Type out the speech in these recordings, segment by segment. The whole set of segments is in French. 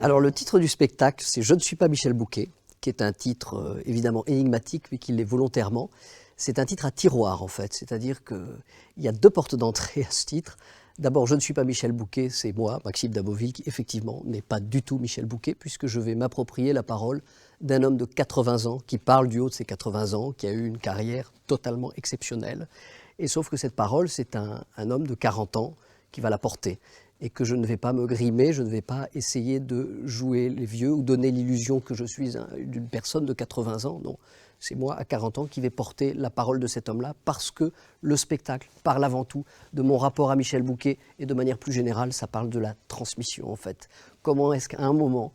Alors le titre du spectacle, c'est « Je ne suis pas Michel Bouquet », qui est un titre évidemment énigmatique, mais qui l'est volontairement. C'est un titre à tiroir en fait, c'est-à-dire qu'il y a deux portes d'entrée à ce titre. D'abord, je ne suis pas Michel Bouquet, c'est moi, Maxime Daboville, qui effectivement n'est pas du tout Michel Bouquet, puisque je vais m'approprier la parole d'un homme de 80 ans, qui parle du haut de ses 80 ans, qui a eu une carrière totalement exceptionnelle. Et sauf que cette parole, c'est un homme de 40 ans qui va la porter. Et que je ne vais pas me grimer, je ne vais pas essayer de jouer les vieux ou donner l'illusion que je suis d'une personne de 80 ans. Non, c'est moi à 40 ans qui vais porter la parole de cet homme-là parce que le spectacle parle avant tout de mon rapport à Michel Bouquet et de manière plus générale, ça parle de la transmission en fait. Comment est-ce qu'à un moment,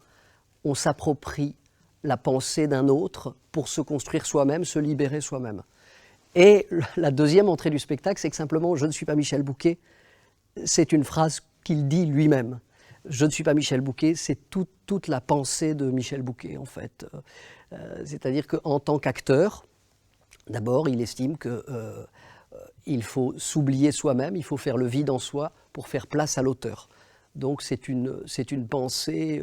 on s'approprie la pensée d'un autre pour se construire soi-même, se libérer soi-même. Et la deuxième entrée du spectacle, c'est que simplement, je ne suis pas Michel Bouquet, c'est une phrase qu'il dit lui-même. Je ne suis pas Michel Bouquet, c'est toute la pensée de Michel Bouquet, en fait. C'est-à-dire qu'en tant qu'acteur, d'abord, il estime qu'il faut s'oublier soi-même, il faut faire le vide en soi pour faire place à l'auteur. Donc c'est une pensée,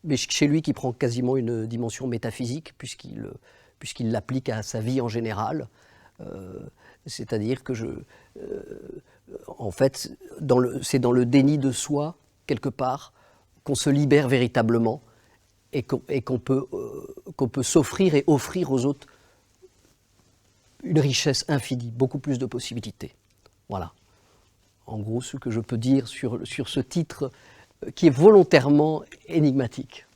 mais chez lui qui prend quasiment une dimension métaphysique, puisqu'il l'applique à sa vie en général. C'est-à-dire que en fait, c'est dans le déni de soi, quelque part, qu'on se libère véritablement et qu'on peut s'offrir et offrir aux autres une richesse infinie, beaucoup plus de possibilités. Voilà. En gros, ce que je peux dire sur ce titre qui est volontairement énigmatique.